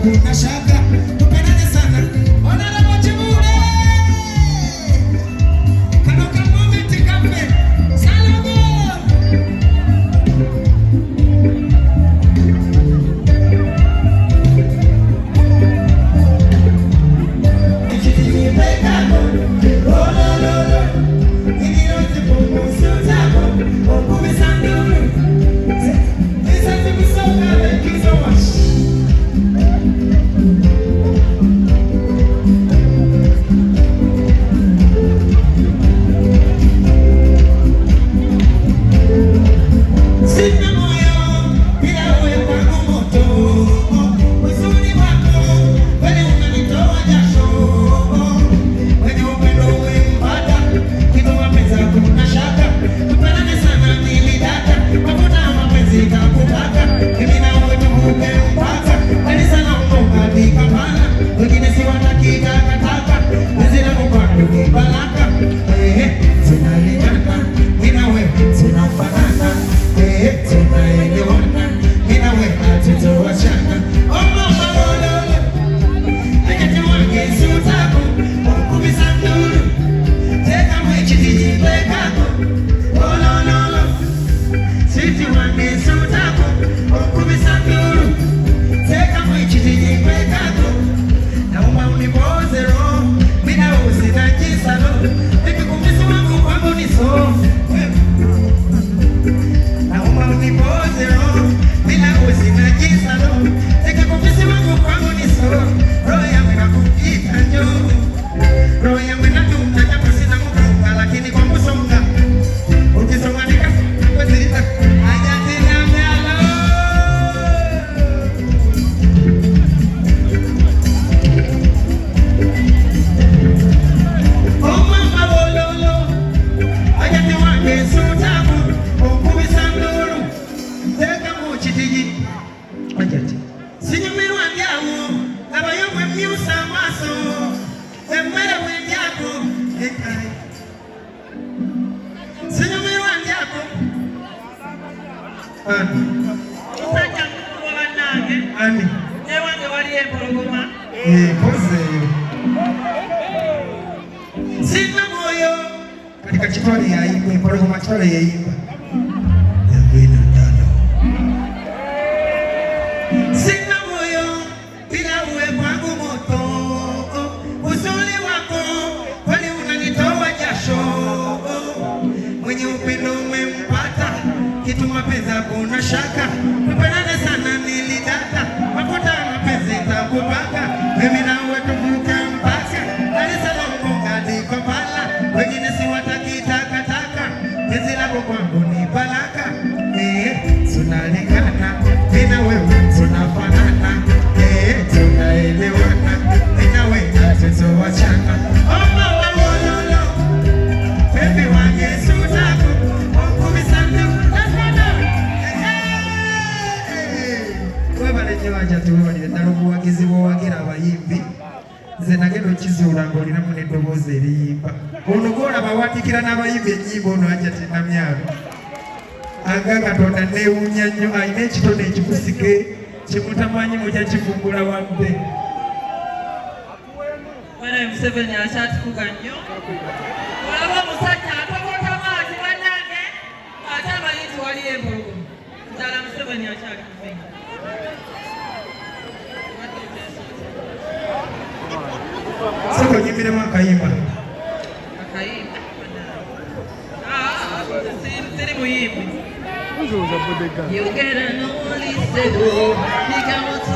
kuna shaka tupendane sana ona na machimure kanoka moment kafe salamu Ani. Newange wali empologoma. Pose. Sina moyo. Katika chitwali ya imba, empologoma chitwali ya imba. Yambina ndano. Sina moyo, bila uwe kwangu moto. Uzuri wako, kwani unanitoa jasho. Mwenye upendo umempata, kitu mapenzi hakuna shaka. Tupendane sana nilidata, mafuta mapenzi takupaka. Mimi na wewe tuvuke mpaka, Dar es Salaam Bongani kwa Pala. Wengine si wataki takataka, penzi lako kwangu ni baraka. Tunalingana, mimi na wewe tunafanana. Tunaelewana, mimi na wewe hatutoachana. Baby wangu sutako, waja tuwali ndarubu wagizibo wagira abayimbi nze nagendo kizuula ng'olina mu n'eddoboozi eriyimba ono gw'olaba awatikira n'abayimbi ennyimba ono ajja tinamyalo anga Katonda neewuunya nnyo alina ekitone ekikusike kimutamanyi mujja kifumbula wadde Bwana Museveni akyatukuka nnyo olaba omusajja atokota maati bannange ate amanyi nti waliyo empologoma ddala Museveni akyatukuka Soko nyimiremu akayimba. Akayimba? Siri muyimbi. Yogera n'olisebo, bigamoto